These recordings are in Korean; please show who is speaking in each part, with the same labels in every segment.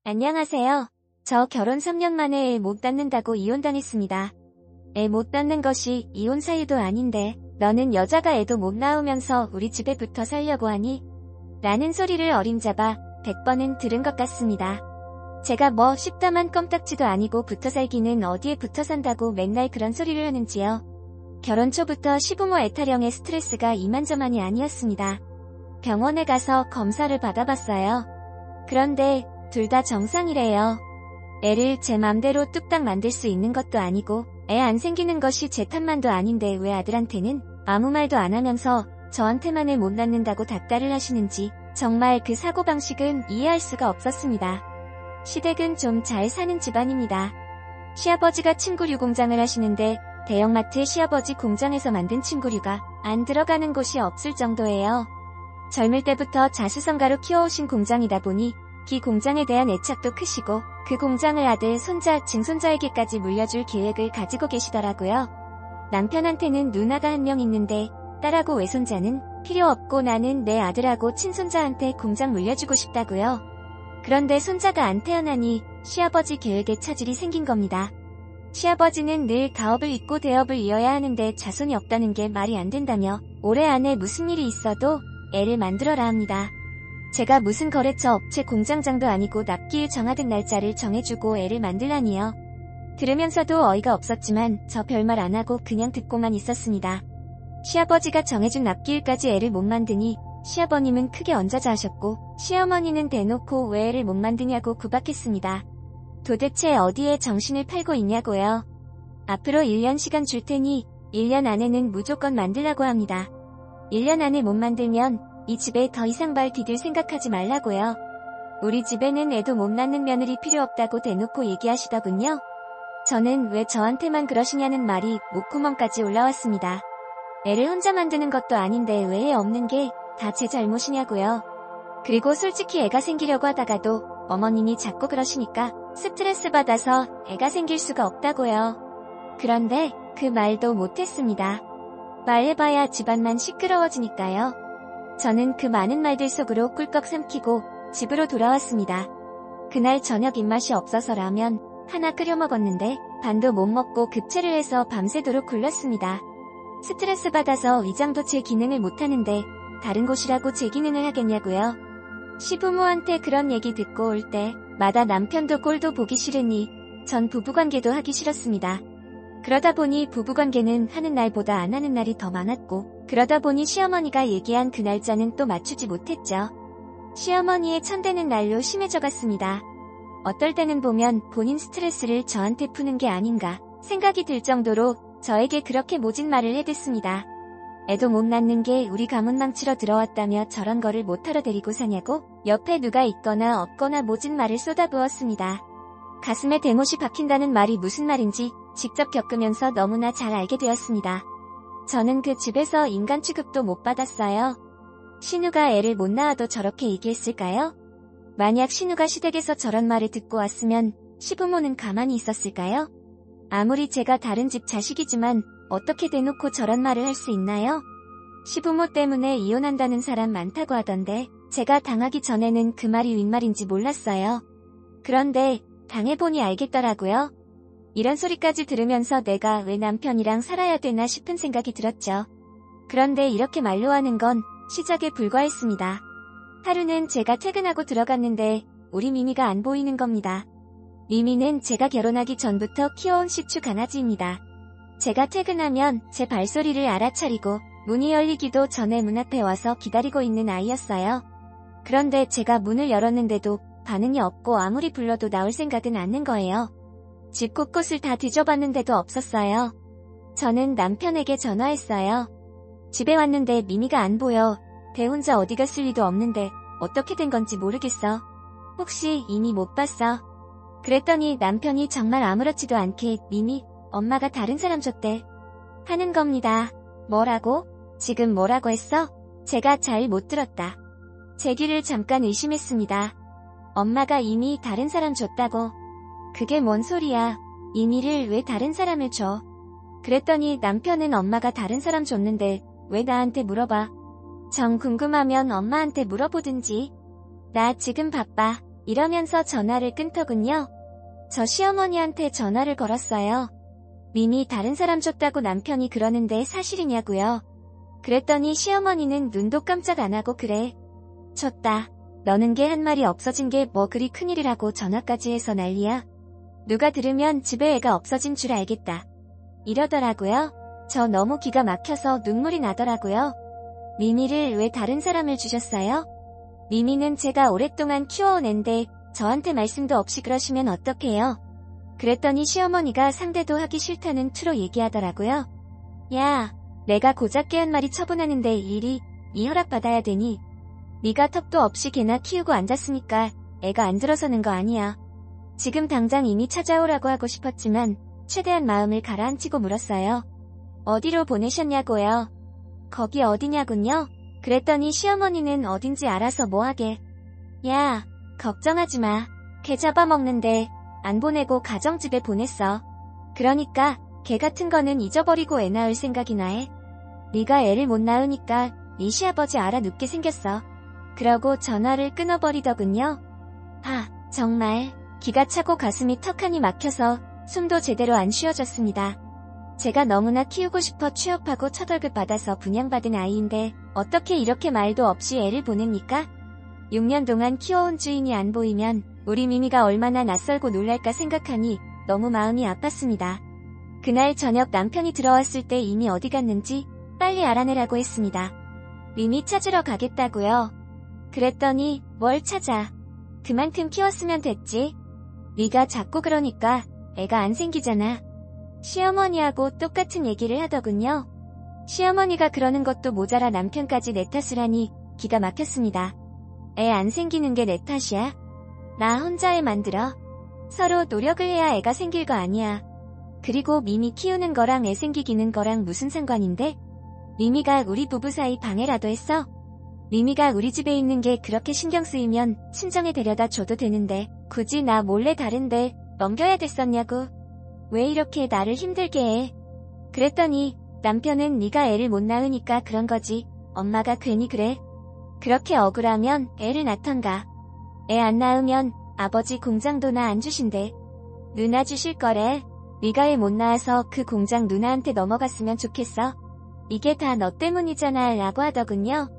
Speaker 1: 안녕하세요. 저 결혼 3년 만에 애 못 낳는다고 이혼당했습니다. 애 못 낳는 것이 이혼 사유도 아닌데 너는 여자가 애도 못 낳으면서 우리 집에 붙어 살려고 하니? 라는 소리를 어림잡아 100번은 들은 것 같습니다. 제가 뭐 쉽다만 껌딱지도 아니고 붙어 살기는 어디에 붙어 산다고 맨날 그런 소리를 하는지요. 결혼 초부터 시부모 애타령의 스트레스가 이만저만이 아니었습니다. 병원에 가서 검사를 받아봤어요. 그런데 둘 다 정상이래요. 애를 제 맘대로 뚝딱 만들 수 있는 것도 아니고 애 안 생기는 것이 제 탓만도 아닌데 왜 아들한테는 아무 말도 안 하면서 저한테만 애 못 낳는다고 닥달을 하시는지 정말 그 사고방식은 이해할 수가 없었습니다. 시댁은 좀 잘 사는 집안입니다. 시아버지가 침구류 공장을 하시는데 대형마트 시아버지 공장에서 만든 침구류가 안 들어가는 곳이 없을 정도예요. 젊을 때부터 자수성가로 키워오신 공장이다 보니 기 공장에 대한 애착도 크시고 그 공장을 아들, 손자, 증손자에게까지 물려줄 계획을 가지고 계시더라고요. 남편한테는 누나가 한 명 있는데 딸하고 외손자는 필요 없고 나는 내 아들하고 친손자한테 공장 물려주고 싶다고요. 그런데 손자가 안 태어나니 시아버지 계획에 차질이 생긴 겁니다. 시아버지는 늘 가업을 잇고 대업을 이어야 하는데 자손이 없다는 게 말이 안 된다며 올해 안에 무슨 일이 있어도 애를 만들어라 합니다. 제가 무슨 거래처 업체 공장장도 아니고 납기일 정하던 날짜를 정해주고 애를 만들라니요. 들으면서도 어이가 없었지만 저 별말 안 하고 그냥 듣고만 있었습니다. 시아버지가 정해준 납기일까지 애를 못 만드니 시아버님은 크게 얹어자하셨고 시어머니는 대놓고 왜 애를 못 만드냐고 구박했습니다. 도대체 어디에 정신을 팔고 있냐고요. 앞으로 1년 시간 줄 테니 1년 안에는 무조건 만들라고 합니다. 1년 안에 못 만들면 이 집에 더 이상 발 디딜 생각하지 말라고요. 우리 집에는 애도 못 낳는 며느리 필요 없다고 대놓고 얘기하시더군요. 저는 왜 저한테만 그러시냐는 말이 목구멍까지 올라왔습니다. 애를 혼자 만드는 것도 아닌데 왜 애 없는 게 다 제 잘못이냐고요. 그리고 솔직히 애가 생기려고 하다가도 어머님이 자꾸 그러시니까 스트레스 받아서 애가 생길 수가 없다고요. 그런데 그 말도 못했습니다. 말해봐야 집안만 시끄러워지니까요. 저는 그 많은 말들 속으로 꿀꺽 삼키고 집으로 돌아왔습니다. 그날 저녁 입맛이 없어서 라면 하나 끓여 먹었는데 반도 못 먹고 급체를 해서 밤새도록 굴렀습니다. 스트레스 받아서 위장도 제 기능을 못하는데 다른 곳이라고 제 기능을 하겠냐고요. 시부모한테 그런 얘기 듣고 올 때마다 남편도 꼴도 보기 싫으니 전 부부관계도 하기 싫었습니다. 그러다 보니 부부관계는 하는 날보다 안 하는 날이 더 많았고 그러다 보니 시어머니가 얘기한 그 날짜는 또 맞추지 못했죠. 시어머니의 천대는 날로 심해져 갔습니다. 어떨 때는 보면 본인 스트레스를 저한테 푸는 게 아닌가 생각이 들 정도로 저에게 그렇게 모진 말을 해댔습니다. 애도 못 낳는 게 우리 가문 망치러 들어왔다며 저런 거를 못하러 데리고 사냐고 옆에 누가 있거나 없거나 모진 말을 쏟아부었습니다. 가슴에 대못이 박힌다는 말이 무슨 말인지 직접 겪으면서 너무나 잘 알게 되었습니다. 저는 그 집에서 인간 취급도 못 받았어요. 신우가 애를 못 낳아도 저렇게 얘기했을까요? 만약 신우가 시댁에서 저런 말을 듣고 왔으면 시부모는 가만히 있었을까요? 아무리 제가 다른 집 자식이지만 어떻게 대놓고 저런 말을 할 수 있나요? 시부모 때문에 이혼한다는 사람 많다고 하던데 제가 당하기 전에는 그 말이 윗말인지 몰랐어요. 그런데 당해보니 알겠더라고요. 이런 소리까지 들으면서 내가 왜 남편이랑 살아야 되나 싶은 생각이 들었죠. 그런데 이렇게 말로 하는 건 시작에 불과했습니다. 하루는 제가 퇴근하고 들어갔는데 우리 미미가 안 보이는 겁니다. 미미는 제가 결혼하기 전부터 키워온 시추 강아지입니다. 제가 퇴근하면 제 발소리를 알아차리고 문이 열리기도 전에 문 앞에 와서 기다리고 있는 아이였어요. 그런데 제가 문을 열었는데도 반응이 없고 아무리 불러도 나올 생각은 않는 거예요. 집 곳곳을 다 뒤져봤는데도 없었어요. 저는 남편에게 전화했어요. 집에 왔는데 미미가 안 보여. 대 혼자 어디 갔을 리도 없는데 어떻게 된 건지 모르겠어. 혹시 이미 못 봤어? 그랬더니 남편이 정말 아무렇지도 않게 미미, 엄마가 다른 사람 줬대. 하는 겁니다. 뭐라고? 지금 뭐라고 했어? 제가 잘 못 들었다. 제 귀를 잠깐 의심했습니다. 엄마가 이미 다른 사람 줬다고. 그게 뭔 소리야. 이미를 왜 다른 사람을 줘? 그랬더니 남편은 엄마가 다른 사람 줬는데 왜 나한테 물어봐? 정 궁금하면 엄마한테 물어보든지. 나 지금 바빠. 이러면서 전화를 끊더군요. 저 시어머니한테 전화를 걸었어요. 미미 다른 사람 줬다고 남편이 그러는데 사실이냐고요. 그랬더니 시어머니는 눈도 깜짝 안 하고 그래. 쳤다. 너는 게 한 말이 없어진 게 뭐 그리 큰일이라고 전화까지 해서 난리야. 누가 들으면 집에 애가 없어진 줄 알겠다. 이러더라고요. 저 너무 기가 막혀서 눈물이 나더라고요. 미미를 왜 다른 사람을 주셨어요? 미미는 제가 오랫동안 키워온 앤데 저한테 말씀도 없이 그러시면 어떡해요? 그랬더니 시어머니가 상대도 하기 싫다는 투로 얘기하더라고요. 야, 내가 고작 개 한 마리 처분하는데 일이 네 허락받아야 되니? 네가 턱도 없이 개나 키우고 앉았으니까 애가 안 들어서는 거 아니야. 지금 당장 이미 찾아오라고 하고 싶었지만 최대한 마음을 가라앉히고 물었어요. 어디로 보내셨냐고요? 거기 어디냐군요? 그랬더니 시어머니는 어딘지 알아서 뭐하게. 야, 걱정하지 마. 개 잡아먹는데 안 보내고 가정집에 보냈어. 그러니까 개 같은 거는 잊어버리고 애 낳을 생각이나 해. 네가 애를 못 낳으니까 네 시아버지 알아 눕게 생겼어. 그러고 전화를 끊어버리더군요. 아, 정말 기가 차고 가슴이 턱하니 막혀서 숨도 제대로 안 쉬어졌습니다. 제가 너무나 키우고 싶어 취업하고 첫 월급 받아서 분양받은 아이인데 어떻게 이렇게 말도 없이 애를 보냅니까? 6년 동안 키워온 주인이 안 보이면 우리 미미가 얼마나 낯설고 놀랄까 생각하니 너무 마음이 아팠습니다. 그날 저녁 남편이 들어왔을 때 이미 어디 갔는지 빨리 알아내라고 했습니다. 미미 찾으러 가겠다고요. 그랬더니 뭘 찾아. 그만큼 키웠으면 됐지. 네가 자꾸 그러니까 애가 안 생기잖아. 시어머니하고 똑같은 얘기를 하더군요. 시어머니가 그러는 것도 모자라 남편까지 내 탓을 하니 기가 막혔습니다. 애 안 생기는 게 내 탓이야? 나 혼자 애 만들어. 서로 노력을 해야 애가 생길 거 아니야. 그리고 미미 키우는 거랑 애 생기기는 거랑 무슨 상관인데? 미미가 우리 부부 사이 방해라도 했어? 미미가 우리 집에 있는 게 그렇게 신경 쓰이면 친정에 데려다 줘도 되는데 굳이 나 몰래 다른데 넘겨야 됐었냐고. 왜 이렇게 나를 힘들게 해? 그랬더니 남편은 네가 애를 못 낳으니까 그런 거지. 엄마가 괜히 그래. 그렇게 억울하면 애를 낳던가. 애 안 낳으면 아버지 공장도나 안 주신대. 누나 주실 거래. 네가 애 못 낳아서 그 공장 누나한테 넘어갔으면 좋겠어. 이게 다 너 때문이잖아 라고 하더군요.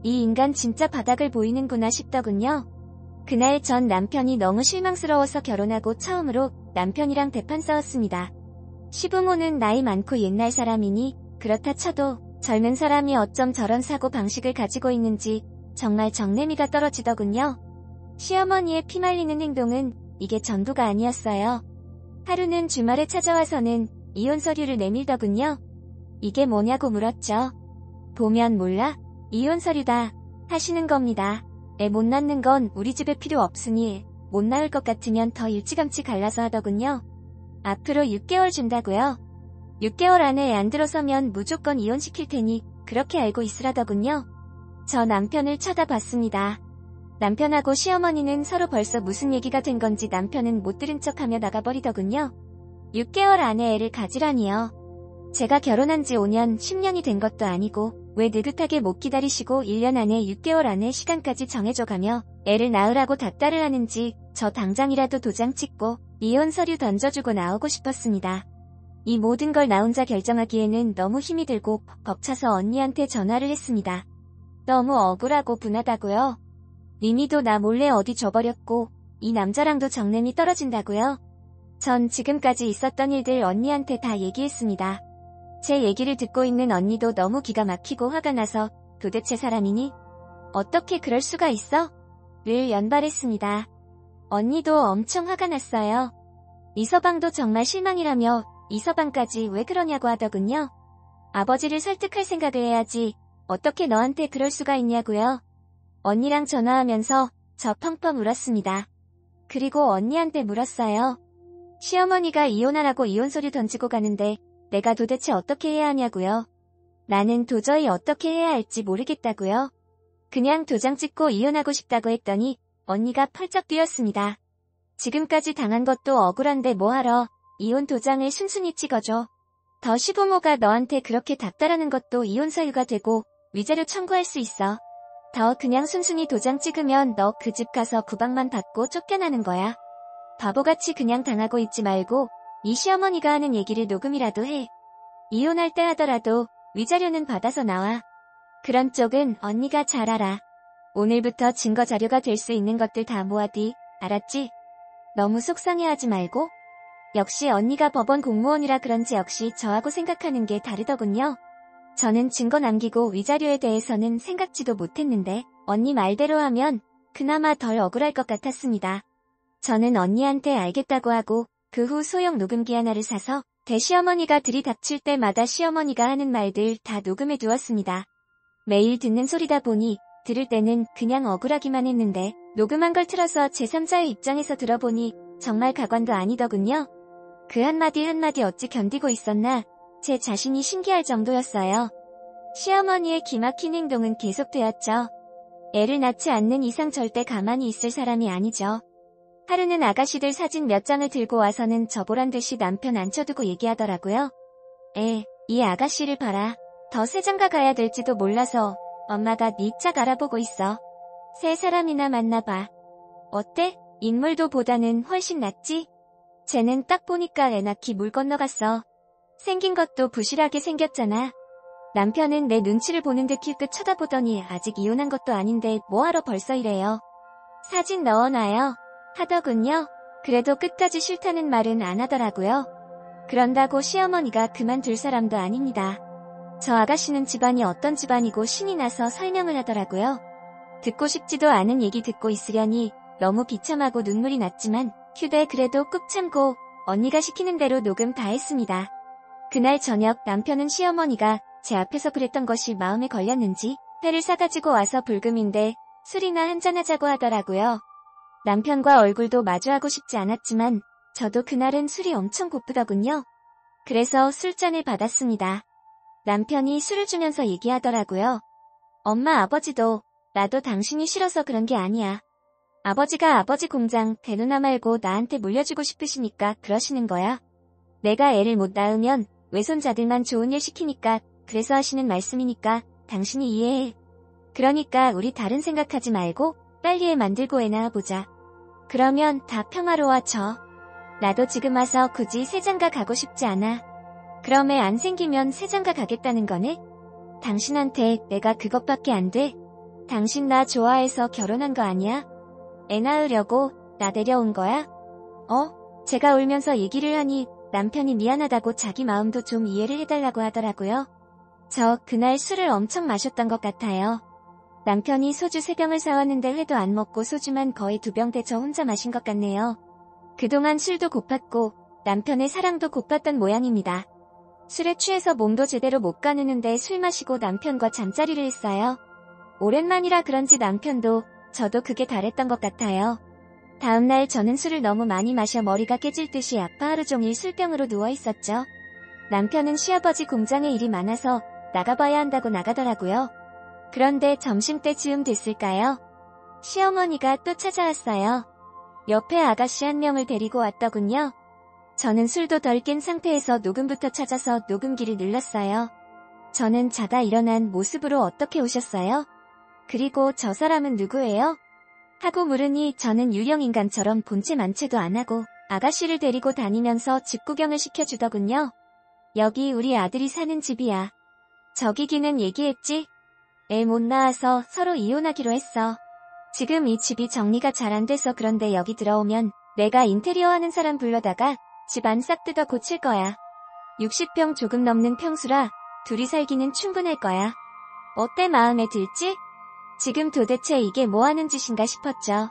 Speaker 1: 이 인간 진짜 바닥을 보이는구나 싶더군요. 그날 전 남편이 너무 실망스러워서 결혼하고 처음으로 남편이랑 대판 싸웠습니다. 시부모는 나이 많고 옛날 사람이니 그렇다 쳐도 젊은 사람이 어쩜 저런 사고 방식을 가지고 있는지 정말 정내미가 떨어지더군요. 시어머니의 피말리는 행동은 이게 전부가 아니었어요. 하루는 주말에 찾아와서는 이혼 서류를 내밀더군요. 이게 뭐냐고 물었죠. 보면 몰라? 이혼 서류다 하시는 겁니다. 애 못 낳는 건 우리 집에 필요 없으니 못 낳을 것 같으면 더 일찌감치 갈라서 하더군요. 앞으로 6개월 준다고요. 6개월 안에 애 안 들어서면 무조건 이혼시킬 테니 그렇게 알고 있으라더군요. 저 남편을 쳐다봤습니다. 남편하고 시어머니는 서로 벌써 무슨 얘기가 된 건지 남편은 못 들은 척하며 나가버리더군요. 6개월 안에 애를 가지라니요. 제가 결혼한 지 5년, 10년이 된 것도 아니고 왜 느긋하게 못 기다리시고 1년 안에 6개월 안에 시간까지 정해줘가며 애를 낳으라고 닥달을 하는지 저 당장이라도 도장 찍고 이혼 서류 던져주고 나오고 싶었습니다. 이 모든 걸 나 혼자 결정하기에는 너무 힘이 들고 벅차서 언니한테 전화를 했습니다. 너무 억울하고 분하다고요. 미미도 나 몰래 어디 줘버렸고 이 남자랑도 정냄이 떨어진다고요. 전 지금까지 있었던 일들 언니한테 다 얘기했습니다. 제 얘기를 듣고 있는 언니도 너무 기가 막히고 화가 나서 도대체 사람이니? 어떻게 그럴 수가 있어? 를 연발했습니다. 언니도 엄청 화가 났어요. 이서방도 정말 실망이라며 이서방까지 왜 그러냐고 하더군요. 아버지를 설득할 생각을 해야지 어떻게 너한테 그럴 수가 있냐고요. 언니랑 전화하면서 저 펑펑 울었습니다. 그리고 언니한테 물었어요. 시어머니가 이혼하라고 이혼 소리 던지고 가는데 내가 도대체 어떻게 해야 하냐고요. 나는 도저히 어떻게 해야 할지 모르겠다고요. 그냥 도장 찍고 이혼하고 싶다고 했더니 언니가 펄쩍 뛰었습니다. 지금까지 당한 것도 억울한데 뭐하러 이혼 도장을 순순히 찍어줘. 더 시부모가 너한테 그렇게 닥달하는 것도 이혼 사유가 되고 위자료 청구할 수 있어. 더 그냥 순순히 도장 찍으면 너 그 집 가서 구박만 받고 쫓겨나는 거야. 바보같이 그냥 당하고 있지 말고 이 시어머니가 하는 얘기를 녹음이라도 해. 이혼할 때 하더라도 위자료는 받아서 나와. 그런 쪽은 언니가 잘 알아. 오늘부터 증거 자료가 될 수 있는 것들 다 모아디. 알았지? 너무 속상해하지 말고. 역시 언니가 법원 공무원이라 그런지 역시 저하고 생각하는 게 다르더군요. 저는 증거 남기고 위자료에 대해서는 생각지도 못했는데 언니 말대로 하면 그나마 덜 억울할 것 같았습니다. 저는 언니한테 알겠다고 하고 그 후 소형 녹음기 하나를 사서 대시어머니가 들이닥칠 때마다 시어머니가 하는 말들 다 녹음해 두었습니다. 매일 듣는 소리다 보니 들을 때는 그냥 억울하기만 했는데 녹음한 걸 틀어서 제3자의 입장에서 들어보니 정말 가관도 아니더군요. 그 한마디 한마디 어찌 견디고 있었나 제 자신이 신기할 정도였어요. 시어머니의 기막힌 행동은 계속되었죠. 애를 낳지 않는 이상 절대 가만히 있을 사람이 아니죠. 하루는 아가씨들 사진 몇 장을 들고 와서는 저 보란듯이 남편 앉혀두고 얘기하더라고요. 이 아가씨를 봐라. 더 새 장가 가야 될지도 몰라서 엄마가 네 짝 알아보고 있어. 새 사람이나 만나봐. 어때? 인물도 보다는 훨씬 낫지? 쟤는 딱 보니까 애 낳기 물 건너갔어. 생긴 것도 부실하게 생겼잖아. 남편은 내 눈치를 보는 듯 힐끗 쳐다보더니 아직 이혼한 것도 아닌데 뭐하러 벌써 이래요. 사진 넣어놔요. 하더군요. 그래도 끝까지 싫다는 말은 안 하더라고요. 그런다고 시어머니가 그만둘 사람도 아닙니다. 저 아가씨는 집안이 어떤 집안이고 신이 나서 설명을 하더라고요. 듣고 싶지도 않은 얘기 듣고 있으려니 너무 비참하고 눈물이 났지만 휴대 그래도 꾹 참고 언니가 시키는 대로 녹음 다 했습니다. 그날 저녁 남편은 시어머니가 제 앞에서 그랬던 것이 마음에 걸렸는지 회를 사가지고 와서 불금인데 술이나 한잔하자고 하더라고요. 남편과 얼굴도 마주하고 싶지 않았지만 저도 그날은 술이 엄청 고프더군요. 그래서 술잔을 받았습니다. 남편이 술을 주면서 얘기하더라고요. 엄마 아버지도 나도 당신이 싫어서 그런 게 아니야. 아버지가 아버지 공장 대누나 말고 나한테 물려주고 싶으시니까 그러시는 거야. 내가 애를 못 낳으면 외손자들만 좋은 일 시키니까 그래서 하시는 말씀이니까 당신이 이해해. 그러니까 우리 다른 생각하지 말고 빨리 애 만들고 애 낳아보자. 그러면 다 평화로워져. 나도 지금 와서 굳이 새장가 가고 싶지 않아. 그럼 애 안 생기면 새장가 가겠다는 거네? 당신한테 내가 그것밖에 안 돼? 당신 나 좋아해서 결혼한 거 아니야? 애 낳으려고 나 데려온 거야? 제가 울면서 얘기를 하니 남편이 미안하다고 자기 마음도 좀 이해를 해달라고 하더라고요. 저 그날 술을 엄청 마셨던 것 같아요. 남편이 소주 3병을 사왔는데 회도 안 먹고 소주만 거의 2병 대 저 혼자 마신 것 같네요. 그동안 술도 고팠고 남편의 사랑도 고팠던 모양입니다. 술에 취해서 몸도 제대로 못 가누는데 술 마시고 남편과 잠자리를 했어요. 오랜만이라 그런지 남편도 저도 그게 다랬던 것 같아요. 다음날 저는 술을 너무 많이 마셔 머리가 깨질 듯이 아파 하루 종일 술병으로 누워있었죠. 남편은 시아버지 공장에 일이 많아서 나가봐야 한다고 나가더라고요. 그런데 점심때쯤 됐을까요? 시어머니가 또 찾아왔어요. 옆에 아가씨 한 명을 데리고 왔더군요. 저는 술도 덜 깬 상태에서 녹음부터 찾아서 녹음기를 눌렀어요. 저는 자다 일어난 모습으로 어떻게 오셨어요? 그리고 저 사람은 누구예요? 하고 물으니 저는 유령인간처럼 본체 만체도 안 하고 아가씨를 데리고 다니면서 집 구경을 시켜주더군요. 여기 우리 아들이 사는 집이야. 저기기는 얘기했지? 애 못 낳아서 서로 이혼하기로 했어. 지금 이 집이 정리가 잘 안 돼서 그런데 여기 들어오면 내가 인테리어 하는 사람 불러다가 집안 싹 뜯어 고칠 거야. 60평 조금 넘는 평수라 둘이 살기는 충분할 거야. 어때 마음에 들지? 지금 도대체 이게 뭐 하는 짓인가 싶었죠.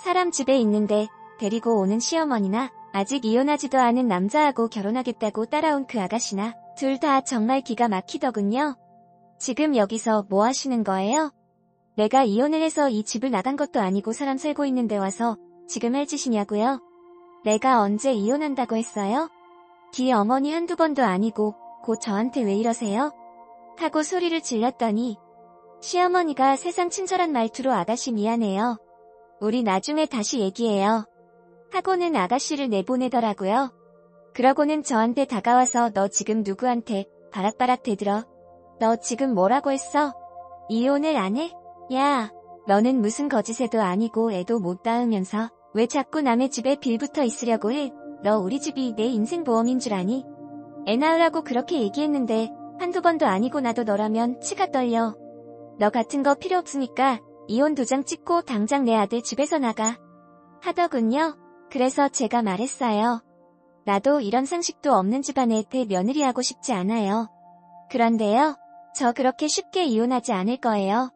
Speaker 1: 사람 집에 있는데 데리고 오는 시어머니나 아직 이혼하지도 않은 남자하고 결혼하겠다고 따라온 그 아가씨나 둘 다 정말 기가 막히더군요. 지금 여기서 뭐 하시는 거예요? 내가 이혼을 해서 이 집을 나간 것도 아니고 사람 살고 있는데 와서 지금 할 짓이냐고요? 내가 언제 이혼한다고 했어요? 기 어머니 한두 번도 아니고 곧 저한테 왜 이러세요? 하고 소리를 질렀더니 시어머니가 세상 친절한 말투로 아가씨 미안해요. 우리 나중에 다시 얘기해요. 하고는 아가씨를 내보내더라고요. 그러고는 저한테 다가와서 너 지금 누구한테 바락바락 대들어? 너 지금 뭐라고 했어? 이혼을 안 해? 야, 너는 무슨 거짓애도 아니고 애도 못 낳으면서 왜 자꾸 남의 집에 빌붙어 있으려고 해? 너 우리 집이 내 인생 보험인 줄 아니? 애 낳으라고 그렇게 얘기했는데 한두 번도 아니고 나도 너라면 치가 떨려. 너 같은 거 필요 없으니까 이혼 도장 찍고 당장 내 아들 집에서 나가. 하더군요. 그래서 제가 말했어요. 나도 이런 상식도 없는 집안의 대며느리 하고 싶지 않아요. 그런데요, 저 그렇게 쉽게 이혼하지 않을 거예요.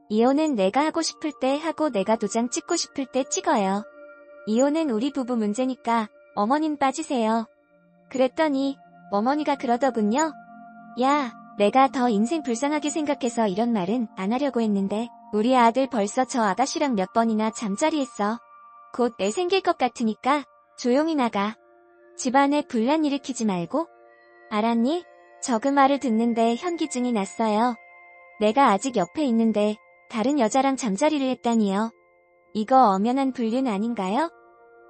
Speaker 1: 이혼은 내가 하고 싶을 때 하고 내가 도장 찍고 싶을 때 찍어요. 이혼은 우리 부부 문제니까 어머님 빠지세요. 그랬더니 어머니가 그러더군요. 야, 내가 더 인생 불쌍하게 생각해서 이런 말은 안 하려고 했는데 우리 아들 벌써 저 아가씨랑 몇 번이나 잠자리했어. 곧 애 생길 것 같으니까 조용히 나가. 집안에 분란 일으키지 말고. 알았니? 저 그 말을 듣는데 현기증이 났어요. 내가 아직 옆에 있는데 다른 여자랑 잠자리를 했다니요. 이거 엄연한 불륜 아닌가요?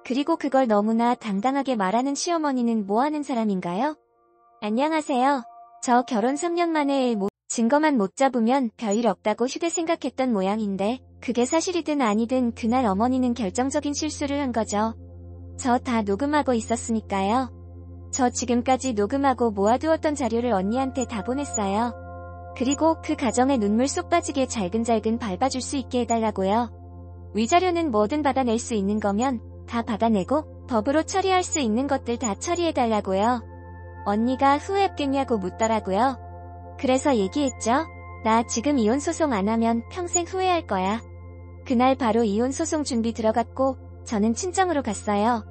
Speaker 1: 그리고 그걸 너무나 당당하게 말하는 시어머니는 뭐 하는 사람인가요? 안녕하세요. 저 결혼 3년 만에 증거만 못 잡으면 별일 없다고 휴대 생각했던 모양인데 그게 사실이든 아니든 그날 어머니는 결정적인 실수를 한 거죠. 저 다 녹음하고 있었으니까요. 저 지금까지 녹음하고 모아두었던 자료를 언니한테 다 보냈어요. 그리고 그 가정에 눈물 쏙 빠지게 잘근잘근 밟아줄 수 있게 해달라고요. 위자료는 뭐든 받아낼 수 있는 거면 다 받아내고 법으로 처리할 수 있는 것들 다 처리해달라고요. 언니가 후회했겠냐고 묻더라고요. 그래서 얘기했죠. 나 지금 이혼 소송 안 하면 평생 후회할 거야. 그날 바로 이혼 소송 준비 들어갔고 저는 친정으로 갔어요.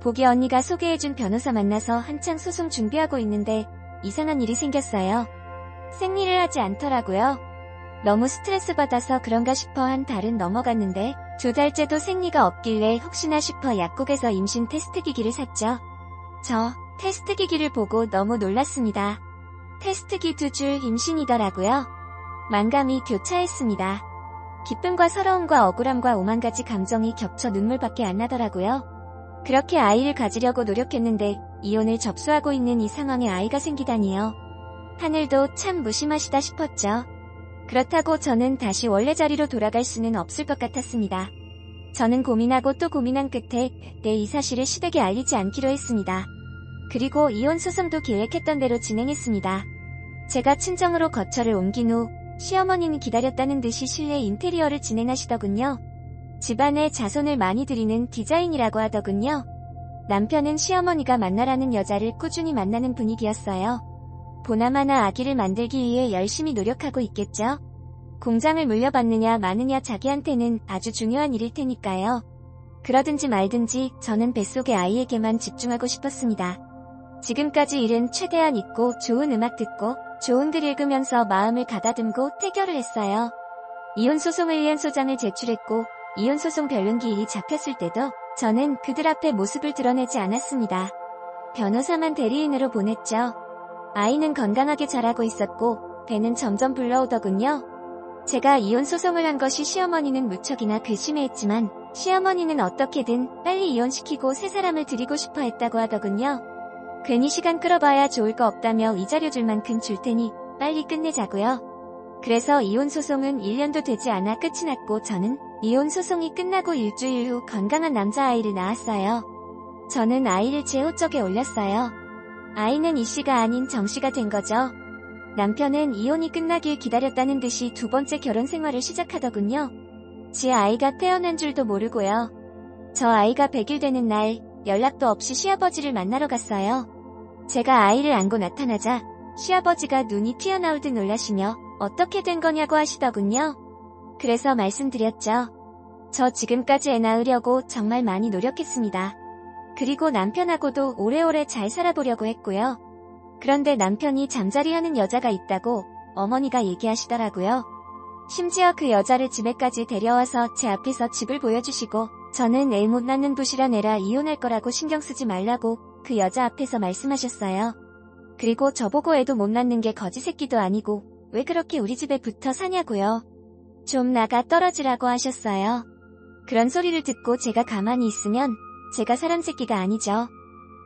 Speaker 1: 보기 언니가 소개해준 변호사 만나서 한창 소송 준비하고 있는데 이상한 일이 생겼어요. 생리를 하지 않더라고요. 너무 스트레스 받아서 그런가 싶어 한 달은 넘어갔는데 2달째도 생리가 없길래 혹시나 싶어 약국에서 임신 테스트 기기를 샀죠. 저 테스트 기기를 보고 너무 놀랐습니다. 테스트기 2줄 임신이더라고요. 만감이 교차했습니다. 기쁨과 서러움과 억울함과 오만 가지 감정이 겹쳐 눈물밖에 안 나더라고요. 그렇게 아이를 가지려고 노력했는데 이혼을 접수하고 있는 이 상황에 아이가 생기다니요. 하늘도 참 무심하시다 싶었죠. 그렇다고 저는 다시 원래 자리로 돌아갈 수는 없을 것 같았습니다. 저는 고민하고 또 고민한 끝에 내 이 사실을 시댁에 알리지 않기로 했습니다. 그리고 이혼 소송도 계획했던 대로 진행했습니다. 제가 친정으로 거처를 옮긴 후 시어머니는 기다렸다는 듯이 실내 인테리어를 진행하시더군요. 집안에 자손을 많이 들이는 디자인이라고 하더군요. 남편은 시어머니가 만나라는 여자를 꾸준히 만나는 분위기였어요. 보나마나 아기를 만들기 위해 열심히 노력하고 있겠죠. 공장을 물려받느냐 마느냐 자기한테는 아주 중요한 일일 테니까요. 그러든지 말든지 저는 뱃속의 아이에게만 집중하고 싶었습니다. 지금까지 일은 최대한 잊고 좋은 음악 듣고 좋은 글 읽으면서 마음을 가다듬고 태결을 했어요. 이혼소송을 위한 소장을 제출했고 이혼소송 변론기일이 잡혔을 때도 저는 그들 앞에 모습을 드러내지 않았습니다. 변호사만 대리인으로 보냈죠. 아이는 건강하게 자라고 있었고 배는 점점 불러오더군요. 제가 이혼소송을 한 것이 시어머니는 무척이나 괘씸해했지만 시어머니는 어떻게든 빨리 이혼시키고 새 사람을 들이고 싶어 했다고 하더군요. 괜히 시간 끌어봐야 좋을 거 없다며 위자료 줄 만큼 줄 테니 빨리 끝내자고요. 그래서 이혼소송은 1년도 되지 않아 끝이 났고 저는 이혼소송이 끝나고 일주일 후 건강한 남자아이를 낳았어요. 저는 아이를 제 호적에 올렸어요. 아이는 이씨가 아닌 정씨가 된 거죠. 남편은 이혼이 끝나길 기다렸다는 듯이 두 번째 결혼 생활을 시작하더군요. 지 아이가 태어난 줄도 모르고요. 저 아이가 100일 되는 날 연락도 없이 시아버지를 만나러 갔어요. 제가 아이를 안고 나타나자 시아버지가 눈이 튀어나올 듯 놀라시며 어떻게 된 거냐고 하시더군요. 그래서 말씀드렸죠. 저 지금까지 애 낳으려고 정말 많이 노력했습니다. 그리고 남편하고도 오래오래 잘 살아보려고 했고요. 그런데 남편이 잠자리하는 여자가 있다고 어머니가 얘기하시더라고요. 심지어 그 여자를 집에까지 데려와서 제 앞에서 집을 보여주시고 저는 애 못 낳는 부실한 애라 이혼할 거라고 신경 쓰지 말라고 그 여자 앞에서 말씀하셨어요. 그리고 저보고 애도 못 낳는 게 거지 새끼도 아니고 왜 그렇게 우리 집에 붙어 사냐고요. 좀 나가 떨어지라고 하셨어요. 그런 소리를 듣고 제가 가만히 있으면 제가 사람 새끼가 아니죠.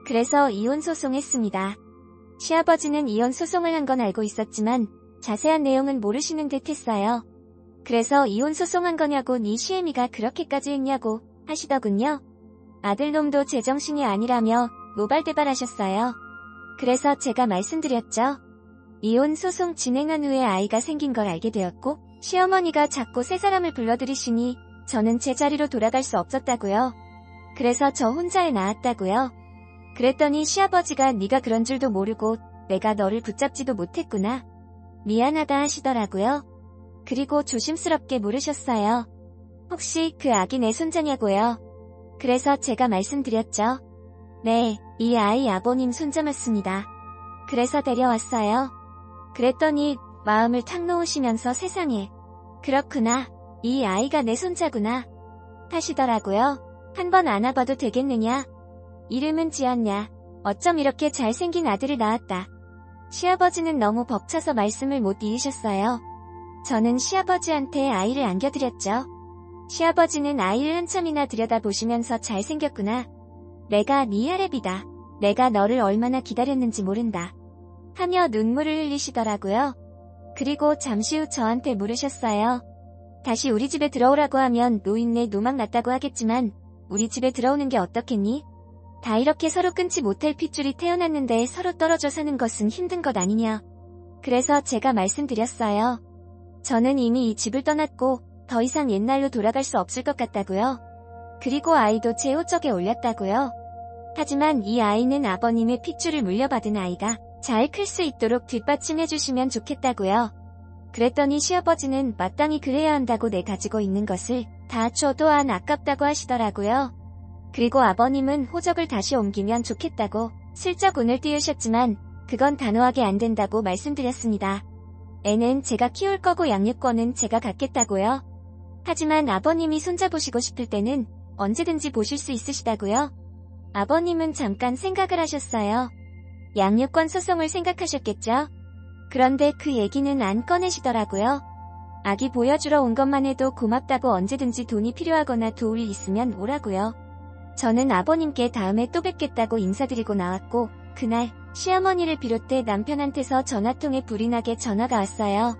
Speaker 1: 그래서 이혼 소송했습니다. 시아버지는 이혼 소송을 한 건 알고 있었지만 자세한 내용은 모르시는 듯 했어요. 그래서 이혼 소송한 거냐고 네 시애미가 그렇게까지 했냐고 하시더군요. 아들놈도 제정신이 아니라며 노발대발하셨어요. 그래서 제가 말씀드렸죠. 이혼 소송 진행한 후에 아이가 생긴 걸 알게 되었고 시어머니가 자꾸 새 사람을 불러들이시니 저는 제 자리로 돌아갈 수 없었다고요. 그래서 저 혼자 애 낳았다고요. 그랬더니 시아버지가 네가 그런 줄도 모르고 내가 너를 붙잡지도 못했구나. 미안하다 하시더라고요. 그리고 조심스럽게 물으셨어요. 혹시 그 아기 내 손자냐고요. 그래서 제가 말씀드렸죠. 네, 이 아이 아버님 손자 맞습니다. 그래서 데려왔어요. 그랬더니 마음을 탁 놓으시면서 세상에. 그렇구나. 이 아이가 내 손자구나. 하시더라고요. 한번 안아봐도 되겠느냐. 이름은 지었냐. 어쩜 이렇게 잘생긴 아들을 낳았다. 시아버지는 너무 벅차서 말씀을 못 이으셨어요. 저는 시아버지한테 아이를 안겨드렸죠. 시아버지는 아이를 한참이나 들여다보시면서 잘생겼구나. 내가 네 하랩이다. 내가 너를 얼마나 기다렸는지 모른다. 하며 눈물을 흘리시더라고요. 그리고 잠시 후 저한테 물으셨어요. 다시 우리 집에 들어오라고 하면 노인네 노망 났다고 하겠지만 우리 집에 들어오는 게 어떻겠니? 다 이렇게 서로 끊지 못할 핏줄이 태어났는데 서로 떨어져 사는 것은 힘든 것 아니냐. 그래서 제가 말씀드렸어요. 저는 이미 이 집을 떠났고 더 이상 옛날로 돌아갈 수 없을 것 같다고요. 그리고 아이도 제 호적에 올렸다고요. 하지만 이 아이는 아버님의 핏줄을 물려받은 아이가 잘 클 수 있도록 뒷받침해 주시면 좋겠다고요. 그랬더니 시아버지는 마땅히 그래야 한다고 내 가지고 있는 것을 다 줘도 안 아깝다고 하시더라고요. 그리고 아버님은 호적을 다시 옮기면 좋겠다고 슬쩍 운을 띄우셨지만 그건 단호하게 안 된다고 말씀드렸습니다. 애는 제가 키울 거고 양육권은 제가 갖겠다고요. 하지만 아버님이 손자보시고 싶을 때는 언제든지 보실 수 있으시다고요. 아버님은 잠깐 생각을 하셨어요. 양육권 소송을 생각하셨겠죠? 그런데 그 얘기는 안 꺼내시더라고요. 아기 보여주러 온 것만 해도 고맙다고 언제든지 돈이 필요하거나 도울 일 있으면 오라고요. 저는 아버님께 다음에 또 뵙겠다고 인사드리고 나왔고 그날 시어머니를 비롯해 남편한테서 전화통에 불이 나게 전화가 왔어요.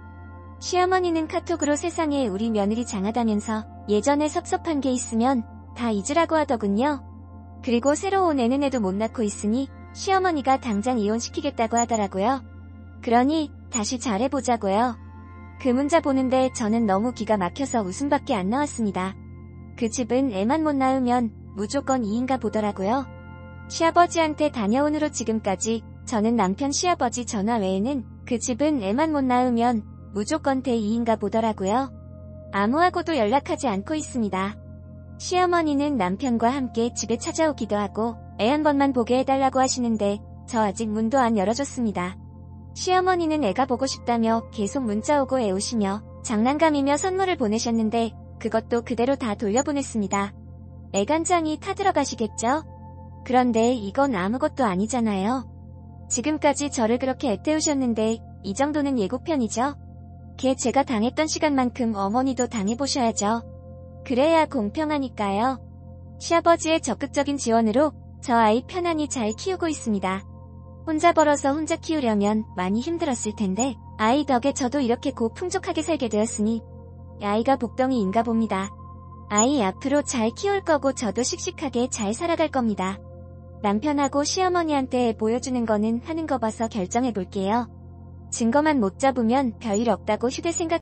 Speaker 1: 시어머니는 카톡으로 세상에 우리 며느리 장하다면서 예전에 섭섭한 게 있으면 다 잊으라고 하더군요. 그리고 새로 온 애는 애도 못 낳고 있으니 시어머니가 당장 이혼시키겠다고 하더라고요. 그러니 다시 잘해보자고요. 그 문자 보는데 저는 너무 기가 막혀서 웃음밖에 안 나왔습니다. 그 집은 애만 못 낳으면 무조건 이인가 보더라고요. 시아버지한테 다녀온 후로 지금까지 저는 남편 시아버지 전화 외에는 그 집은 애만 못 낳으면 무조건 대이인가 보더라고요. 아무하고도 연락하지 않고 있습니다. 시어머니는 남편과 함께 집에 찾아오기도 하고 애 한 번만 보게 해달라고 하시는데 저 아직 문도 안 열어줬습니다. 시어머니는 애가 보고 싶다며 계속 문자 오고 애 오시며 장난감이며 선물을 보내셨는데 그것도 그대로 다 돌려보냈습니다. 애간장이 타들어가시겠죠? 그런데 이건 아무것도 아니잖아요. 지금까지 저를 그렇게 애태우셨는데 이 정도는 예고편이죠? 걔 제가 당했던 시간만큼 어머니도 당해보셔야죠. 그래야 공평하니까요. 시아버지의 적극적인 지원으로 저 아이 편안히 잘 키우고 있습니다. 혼자 벌어서 혼자 키우려면 많이 힘들었을 텐데 아이 덕에 저도 이렇게 고풍족하게 살게 되었으니 아이가 복덩이인가 봅니다. 아이 앞으로 잘 키울 거고 저도 씩씩하게 잘 살아갈 겁니다. 남편하고 시어머니한테 보여주는 거는 하는 거 봐서 결정해 볼게요. 증거만 못 잡으면 별일 없다고 휴대 생각